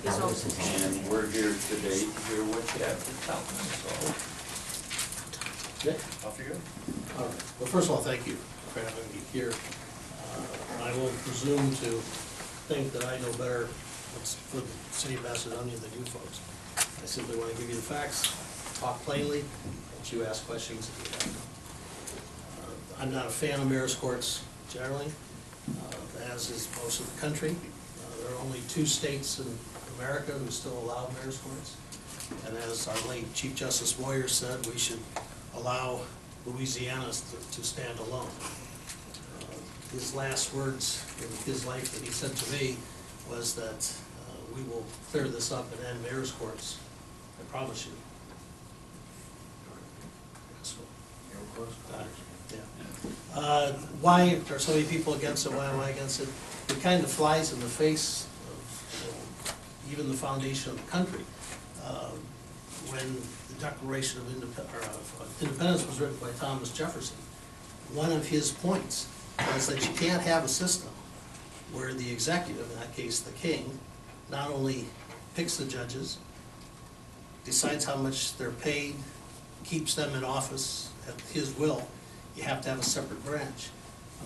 And we're here today to hear what you have to tell them, so. Nick? Off you go. All right. Well, first of all, thank you for having me here. I will presume to think that I know better what's for the city of Macedonia than you folks. I simply want to give you the facts, talk plainly, let you ask questions if you have. I'm not a fan of mayor's courts generally, as is most of the country. There are only 2 states in America who still allow mayor's courts. And as our late Chief Justice Moyer said, we should allow Louisiana to stand alone. His last words in his life that he said to me was that we will clear this up and end mayor's courts. I promise you. Why are so many people against it? Why am I against it? It kind of flies in the face of even the foundation of the country. When the Declaration of Independence was written by Thomas Jefferson, one of his points was that you can't have a system where the executive, in that case the king, not only picks the judges, decides how much they're paid, keeps them in office at his will. You have to have a separate branch.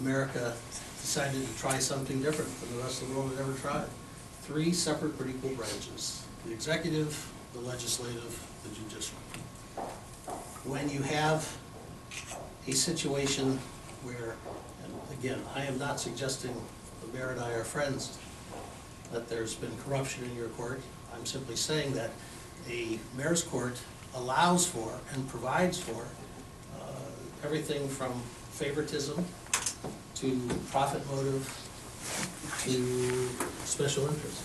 America decided to try something different than the rest of the world had ever tried. 3 separate but equal branches: the executive, the legislative, the judicial. When you have a situation where, and again, I am not suggesting the mayor and I are friends, that there's been corruption in your court. I'm simply saying that a mayor's court allows for and provides for everything from favoritism to profit motive to special interest.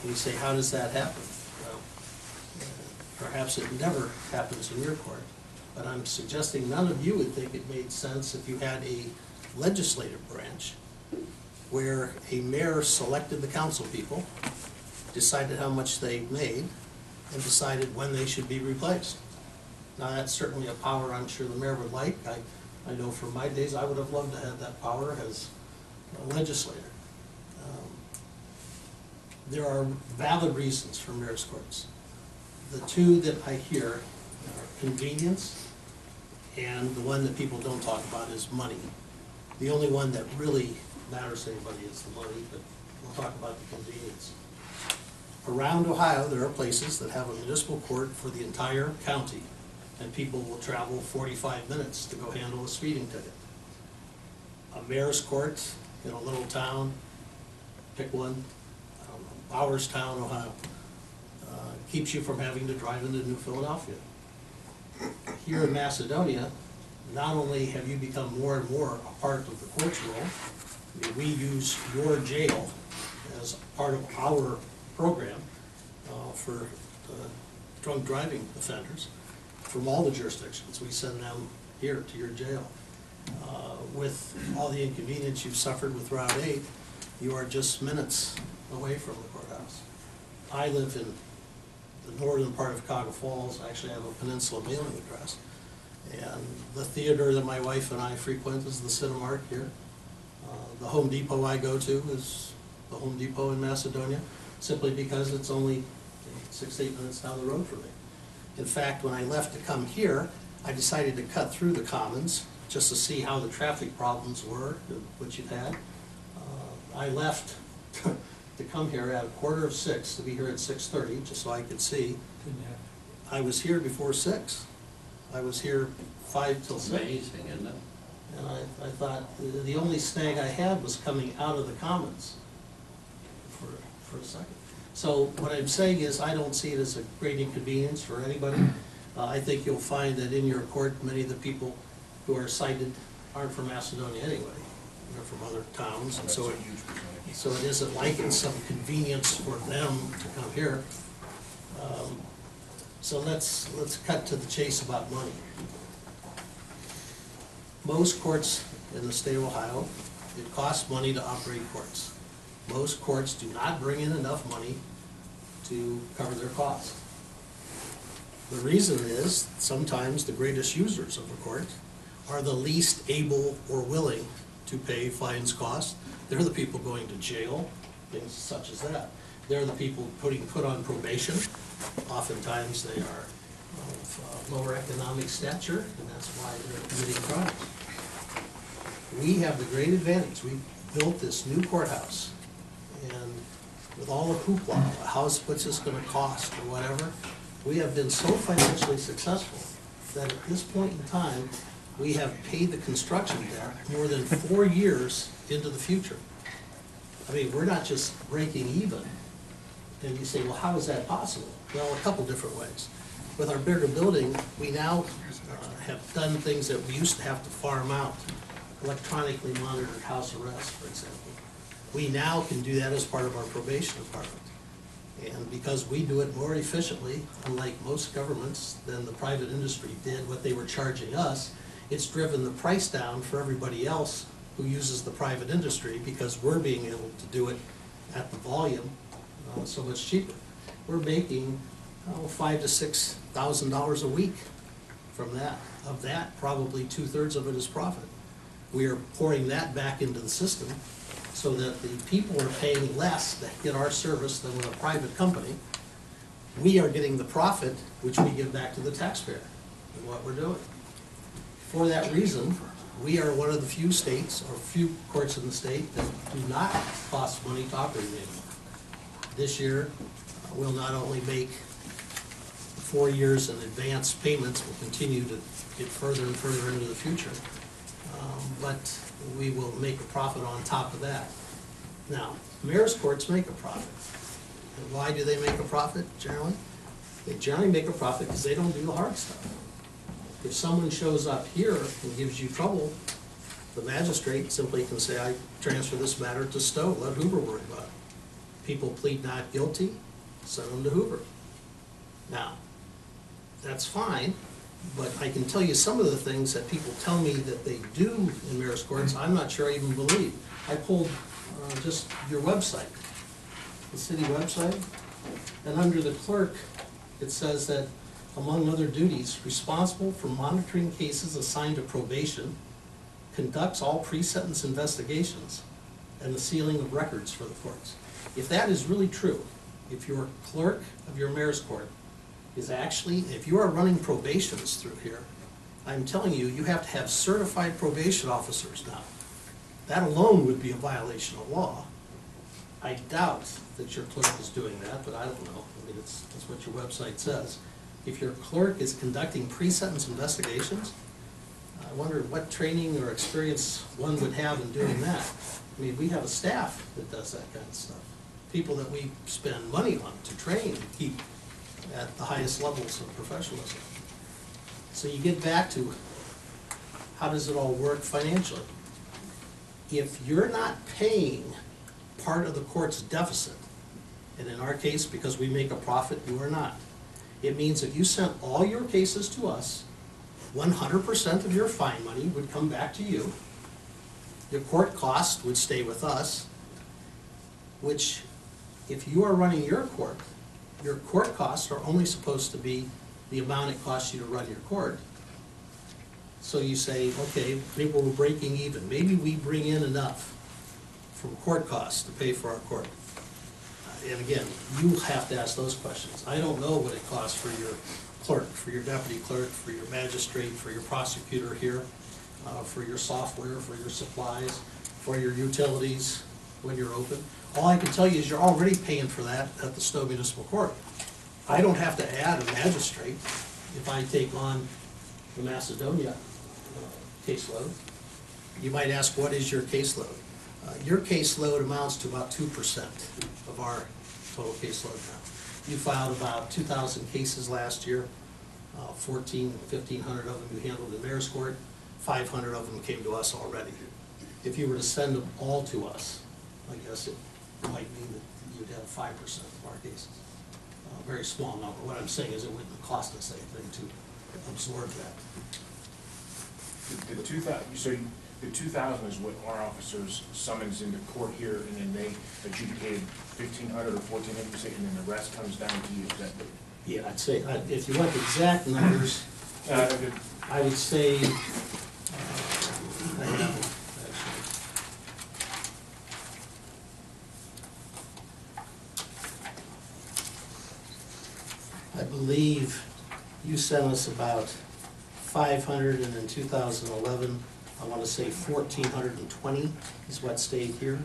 You say, how does that happen? Well, perhaps it never happens in your court, but I'm suggesting none of you would think it made sense if you had a legislative branch where a mayor selected the council people, decided how much they made, and decided when they should be replaced. Now, that's certainly a power I'm sure the mayor would like. I know from my days I would have loved to have that power as a legislator. There are valid reasons for mayor's courts. The 2 that I hear are convenience, and the one that people don't talk about is money. The only one that really matters to anybody is the money, but we'll talk about the convenience. Around Ohio, there are places that have a municipal court for the entire county, and people will travel 45 minutes to go handle a speeding ticket. A mayor's court in a little town, pick one, I don't know, Bowerstown, Ohio, keeps you from having to drive into New Philadelphia. Here in Macedonia, not only have you become more and more a part of the court's role, I mean, we use your jail as part of our program for drunk driving offenders from all the jurisdictions. We send them here to your jail. With all the inconvenience you've suffered with Route 8, you are just minutes away from the courthouse. I live in the northern part of Cuyahoga Falls. I actually have a peninsula mailing address. And the theater that my wife and I frequent is the Cinemark here. The Home Depot I go to is the Home Depot in Macedonia, simply because it's only 6 to 8 minutes down the road from me. In fact, when I left to come here, I decided to cut through the Commons just to see how the traffic problems were, which you've had. I left to come here at 5:45 to be here at 6:30, just so I could see. I was here before 6. I was here 5 till 6. Amazing, isn't it? And I thought the only snag I had was coming out of the Commons for a second. So what I'm saying is I don't see it as a great inconvenience for anybody. I think you'll find that in your court, many of the people who are cited aren't from Macedonia anyway. They're from other towns, and so it isn't like it's some convenience for them to come here. So let's cut to the chase about money. Most courts in the state of Ohio, it costs money to operate courts. Most courts do not bring in enough money to cover their costs. The reason is sometimes the greatest users of a court are the least able or willing to pay fines, costs. They're the people going to jail, things such as that. They're the people put on probation. Oftentimes they are of lower economic stature, and that's why they're committing crimes. We have the great advantage. We built this new courthouse, and with all the hoopla, what's this gonna cost or whatever, we have been so financially successful that at this point in time, we have paid the construction debt more than 4 years into the future. I mean, we're not just breaking even. And you say, well, how is that possible? Well, a couple different ways. With our bigger building, we now have done things that we used to have to farm out. Electronically monitored house arrest, for example. We now can do that as part of our probation department. And because we do it more efficiently, unlike most governments, than the private industry did what they were charging us, it's driven the price down for everybody else who uses the private industry, because we're being able to do it at the volume so much cheaper. We're making $5,000 to $6,000 a week from that. Of that, probably 2/3 of it is profit. We are pouring that back into the system so that the people are paying less to get our service than with a private company. We are getting the profit, which we give back to the taxpayer in what we're doing. For that reason, we are one of the few states, or few courts in the state, that do not cost money to operate anymore. This year, we'll not only make 4 years in advance payments, we'll continue to get further and further into the future, but we will make a profit on top of that. Now, mayor's courts make a profit. And why do they make a profit generally? They generally make a profit because they don't do the hard stuff. If someone shows up here and gives you trouble, the magistrate simply can say, I transfer this matter to Stow, let Hoover worry about it. People plead not guilty, send them to Hoover. Now, that's fine, but I can tell you some of the things that people tell me that they do in mayor's courts, I'm not sure I even believe. I pulled just your website, the city website, and under the clerk, it says that, among other duties, responsible for monitoring cases assigned to probation, conducts all pre-sentence investigations, and the sealing of records for the courts. If that is really true, if your clerk of your mayor's court is actually, if you are running probations through here, I'm telling you, you have to have certified probation officers now. That alone would be a violation of law. I doubt that your clerk is doing that, but I don't know. I mean, that's what your website says. If your clerk is conducting pre-sentence investigations, I wonder what training or experience one would have in doing that. I mean, we have a staff that does that kind of stuff. People that we spend money on to train and keep at the highest levels of professionalism. So you get back to, how does it all work financially? If you're not paying part of the court's deficit, and in our case, because we make a profit, you are not, it means if you sent all your cases to us, 100% of your fine money would come back to you. Your court cost would stay with us, which, if you are running your court costs are only supposed to be the amount it costs you to run your court. So you say, okay, maybe we're breaking even. Maybe we bring in enough from court costs to pay for our court. And again, you have to ask those questions. I don't know what it costs for your clerk, for your deputy clerk, for your magistrate, for your prosecutor here, for your software, for your supplies, for your utilities when you're open. All I can tell you is you're already paying for that at the Stow Municipal Court. I don't have to add a magistrate if I take on the Macedonia caseload. You might ask, what is your caseload? Your caseload amounts to about 2% of our total caseload now. You filed about 2,000 cases last year, 1,500 of them you handled in mayor's court, 500 of them came to us already. If you were to send them all to us, I guess it might mean that you'd have 5% of our cases. A very small number. What I'm saying is it wouldn't cost us anything to absorb that. The 2,000 is what our officers summons into court here, and then they adjudicated 1,500 or 1,400, you say, and then the rest comes down to you. Is that the... Yeah, I'd say, if you want the exact numbers, I would say, I have them, actually. I believe you sent us about 500, and in 2011, I want to say 1,420 is what stayed here.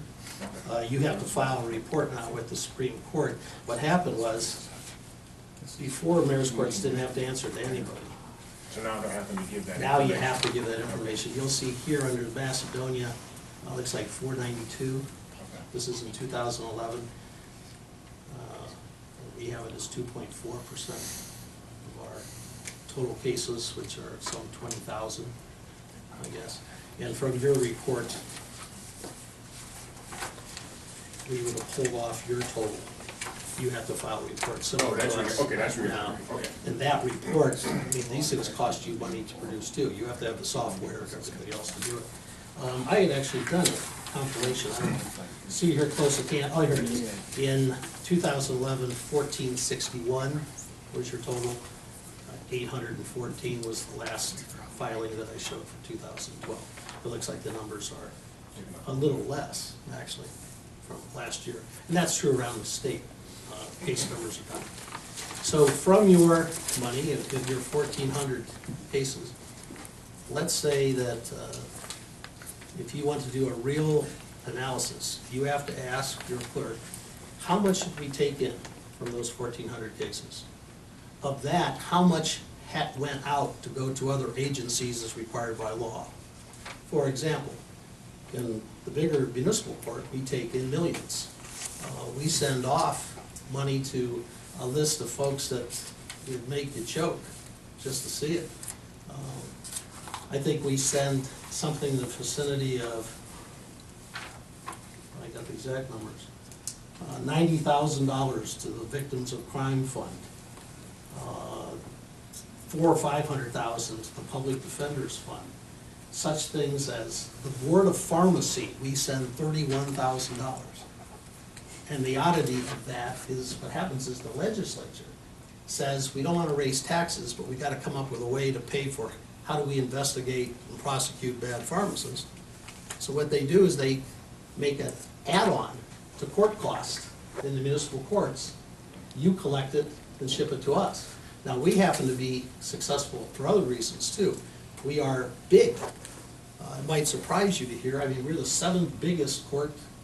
You have to file a report now with the Supreme Court. What happened was, before mayor's courts didn't have to answer to anybody. So now they're having to give that Now you information. have to give that information. You'll see here under Macedonia, looks like 492. Okay. This is in 2011. We have it as 2.4% of our total cases, which are some 20,000, I guess. And from your report, we would have pulled off your total. You have to file a report. Oh, that's right. Okay, that's right. Now, Okay. and that report, I mean, these things cost you money to produce too. You have to have the software and everybody else to do it. I had actually done a compilation. I don't see here close, I can't, oh, here it is. In 2011, 1461 was your total. 814 was the last filing that I showed for 2012. It looks like the numbers are a little less, actually, from last year. And that's true around the state. Case numbers are done. So from your money, if your 1,400 cases, let's say that if you want to do a real analysis, you have to ask your clerk, how much should we take in from those 1,400 cases? Of that, how much went out to go to other agencies as required by law? For example, in the bigger municipal court, we take in millions. We send off money to a list of folks that would make you choke just to see it. I think we send something in the vicinity of, I got the exact numbers, $90,000 to the Victims of Crime Fund, $400,000 or $500,000 to the Public Defenders Fund. Such things as the Board of Pharmacy, we send $31,000. And the oddity of that is, what happens is the legislature says, we don't want to raise taxes, but we got to come up with a way to pay for how do we investigate and prosecute bad pharmacists. So what they do is they make an add-on to court costs in the municipal courts. You collect it and ship it to us. Now, we happen to be successful for other reasons too. We are big. It might surprise you to hear, I mean, we're the 7th biggest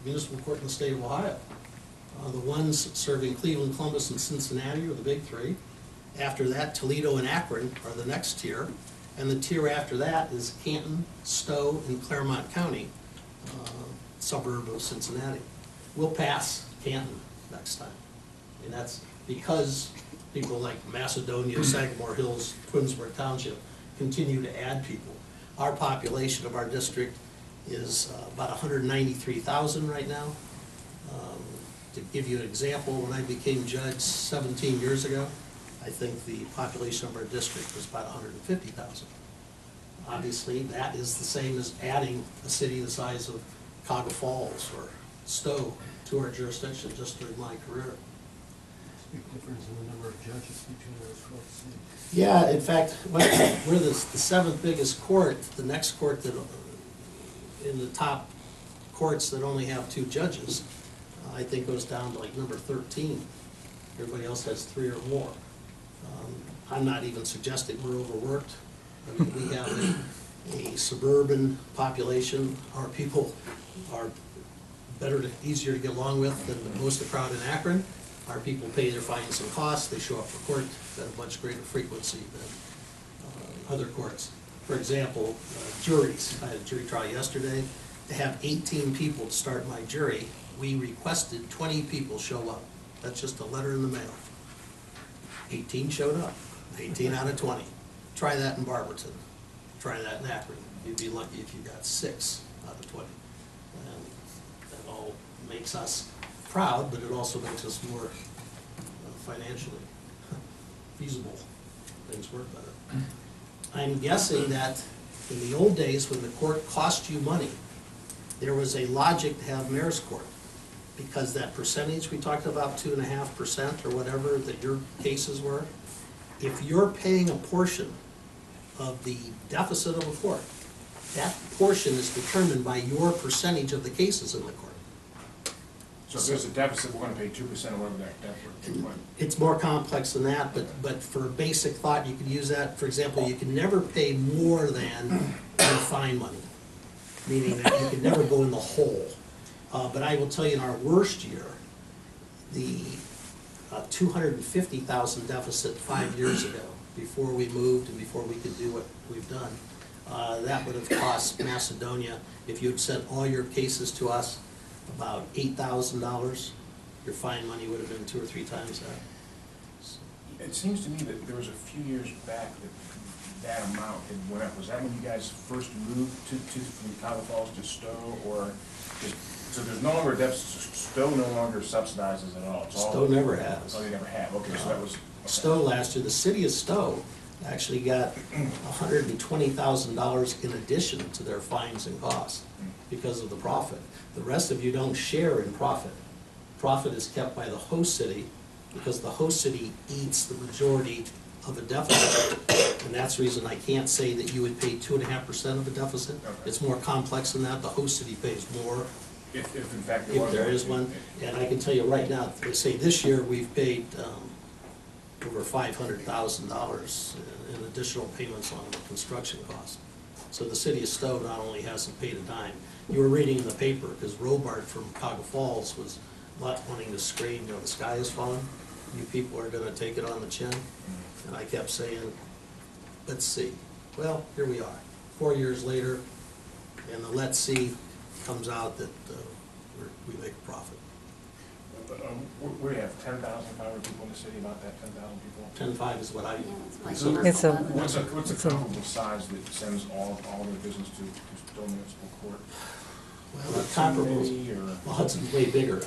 municipal court in the state of Ohio. The ones serving Cleveland, Columbus, and Cincinnati are the big 3. After that, Toledo and Akron are the next tier. And the tier after that is Canton, Stow, and Claremont County, suburb of Cincinnati. We'll pass Canton next time. And that's because people like Macedonia, Sagamore Hills, Twinsburg Township continue to add people. Our population of our district is about 193,000 right now. To give you an example, when I became judge 17 years ago, I think the population of our district was about 150,000. Obviously, that is the same as adding a city the size of Cuyahoga Falls or Stowe to our jurisdiction just during my career. Big difference in the number of judges between those folks. Yeah, in fact, we're the 7th biggest court. The next court that in the top courts that only have 2 judges, I think goes down to like number 13. Everybody else has 3 or more. I'm not even suggesting we're overworked. I mean, we have a suburban population. Our people are easier to get along with than most of the crowd in Akron. Our people pay their fines and costs. They show up for court at a much greater frequency than other courts. For example, juries. I had a jury trial yesterday. To have 18 people to start my jury, we requested 20 people show up. That's just a letter in the mail. 18 showed up, 18 out of 20. Try that in Barberton. Try that in Akron. You'd be lucky if you got 6 out of 20. And that all makes us proud, but it also makes us more financially feasible. Things work better. I'm guessing that in the old days when the court cost you money, there was a logic to have mayor's court, because that percentage we talked about, 2.5% or whatever that your cases were, if you're paying a portion of the deficit of a court, that portion is determined by your percentage of the cases in the court. So if there's a deficit, we're gonna pay 2% of whatever that deficit. It's more complex than that, but for basic thought, you could use that, for example, you can never pay more than your fine money, meaning that you can never go in the hole. But I will tell you, in our worst year, the $250,000 deficit 5 years ago, before we moved and before we could do what we've done, that would have cost Macedonia, if you had sent all your cases to us, about $8,000. Your fine money would have been 2 or 3 times that. It seems to me that there was a few years back that amount had went up. Was that when you guys first moved from Cuyahoga Falls to Stow, or so there's no longer a deficit? Stow no longer subsidizes at all. It's all, Stow never has. Oh, they never have. Okay, so that was okay. Stow last year, the city of Stow actually got $120,000 in addition to their fines and costs because of the profit. The rest of you don't share in profit. Profit is kept by the host city because the host city eats the majority of a deficit. And that's the reason I can't say that you would pay 2.5% of a deficit. Okay. It's more complex than that. The host city pays more. If in fact If there is one. And I can tell you right now, say this year we've paid over $500,000 in additional payments on the construction costs. So the city of Stow not only hasn't paid a dime. You were reading in the paper, because Robart from Cuyahoga Falls was not wanting to scream, you know, the sky is falling. You people are gonna take it on the chin. And I kept saying, let's see. Well, here we are, 4 years later, and the let's see comes out that we make a profit. We have 10,500 people in the city, about that 10,000 people. 10.5 is what I. It's a- What's a comparable size that sends all their business to Stow Municipal Court? Well, the comparables, City or- well, Hudson's way bigger.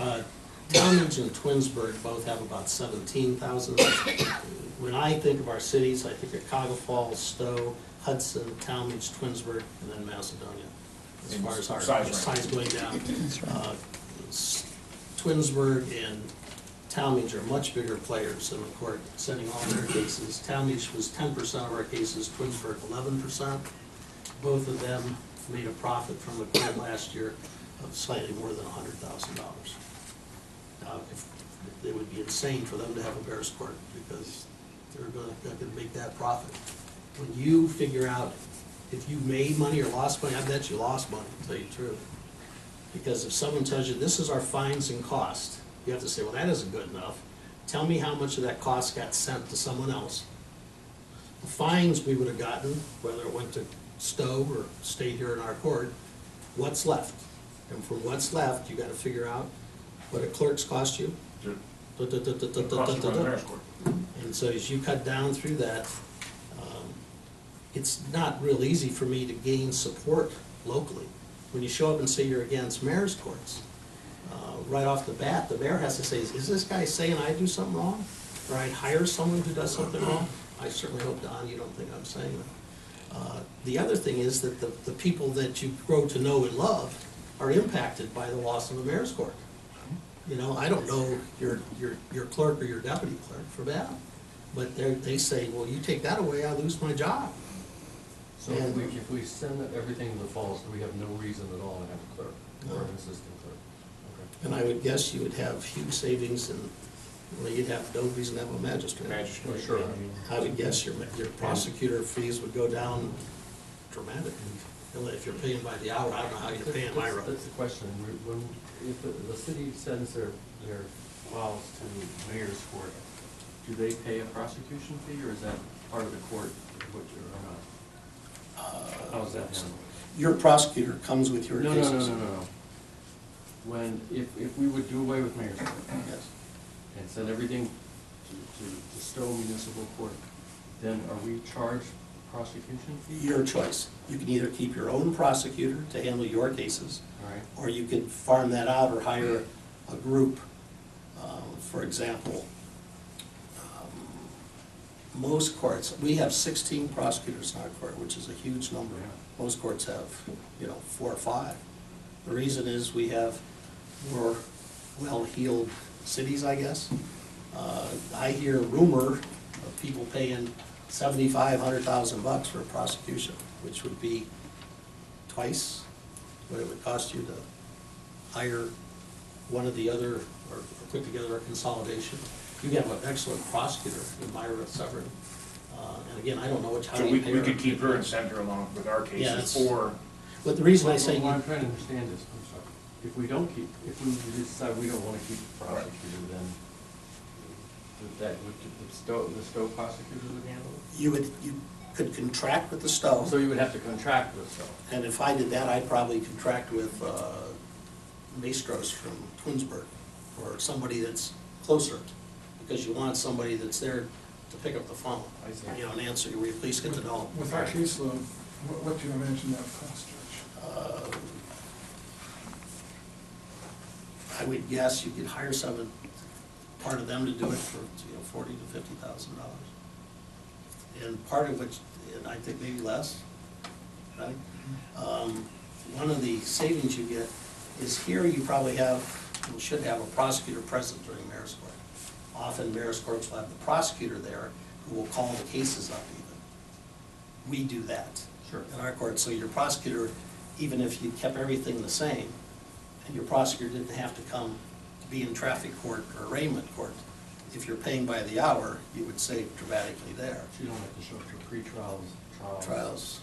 Talmadge and Twinsburg both have about 17,000. When I think of our cities, I think of Cuyahoga Falls, Stow, Hudson, Talmadge, Twinsburg, and then Macedonia. As And far as our size size going down. That's right. Twinsburg and Talmadge are much bigger players in the court, sending all their cases. Talmadge was 10% of our cases, Twinsburg 11%. Both of them made a profit from the court last year of slightly more than $100,000. It would be insane for them to have a bear's court because they're gonna make that profit. When you figure out if you made money or lost money, I bet you lost money, to tell you the truth. Because if someone tells you, this is our fines and cost, you have to say, well, that isn't good enough. Tell me how much of that cost got sent to someone else. The fines we would have gotten, whether it went to Stow or stayed here in our court, what's left? And from what's left, you gotta figure out what a clerk's cost you. Cost you on the mayor's court. And so as you cut down through that, it's not real easy for me to gain support locally. When you show up and say you're against mayor's courts, right off the bat, the mayor has to say, is this guy saying I do something wrong? Or I'd hire someone who does something wrong? I certainly hope, Don, you don't think I'm saying that. The other thing is that the people that you grow to know and love are impacted by the loss of the mayor's court. You know, I don't know your clerk or your deputy clerk for that, but they say, well, you take that away, I lose my job. So if we send everything to the falls, we have no reason at all to have a clerk or an assistant clerk? Okay. And I would guess you would have huge savings and, well, you'd have no reason to have a magistrate. Well, sure, I mean. I would guess your prosecutor fees would go down dramatically. If you're paying by the hour, I don't know how you're paying my road. That's the question. If the city sends their files to mayor's court, do they pay a prosecution fee, or is that part of the court, or not? How's that handled? Your prosecutor comes with your No. cases. If we would do away with mayor's court Yes. and send everything to Stow Municipal Court, then are we charged prosecution fee? Your choice. You can either keep your own prosecutor to handle your cases, All right. or you can farm that out or hire a group. For example, most courts, we have 16 prosecutors in our court, which is a huge number. Yeah. Most courts have, 4 or 5. The reason is we have more well-heeled cities, I guess. I hear rumor of people paying $75,000, $100,000 for a prosecution, which would be twice what it would cost you to hire one of the other, or put together a consolidation. You have an excellent prosecutor in Myra Severin. And again, I don't know how So you pay we her. could keep her and send her along with our Yeah, cases, it's- or, But the reason I say, What I'm trying to understand is, I'm sorry, if we decide we don't want to keep the prosecutor, then the Stow prosecutor would handle it? you could contract with the Stow. So you would have to contract with Stow? And if I did that, I'd probably contract with Maestros from Twinsburg, or somebody that's closer, because you want somebody that's there to pick up the phone, I see. you know, and answer you, where you please get to know. With our caseload, what do you imagine that would cost, Judge? I would guess you could hire part of them to do it for, $40,000 to $50,000. And part of which, and I think maybe less, right? One of the savings you get is here you probably have, and should have a prosecutor present during mayor's court. Often mayor's courts will have the prosecutor there who will call the cases up even. We do that. Sure. In our court, so your prosecutor, even if you kept everything the same, and your prosecutor didn't have to come to be in traffic court or arraignment court, if you're paying by the hour, you would save dramatically there. So you don't have to show up for pre-trials, trials? Trials.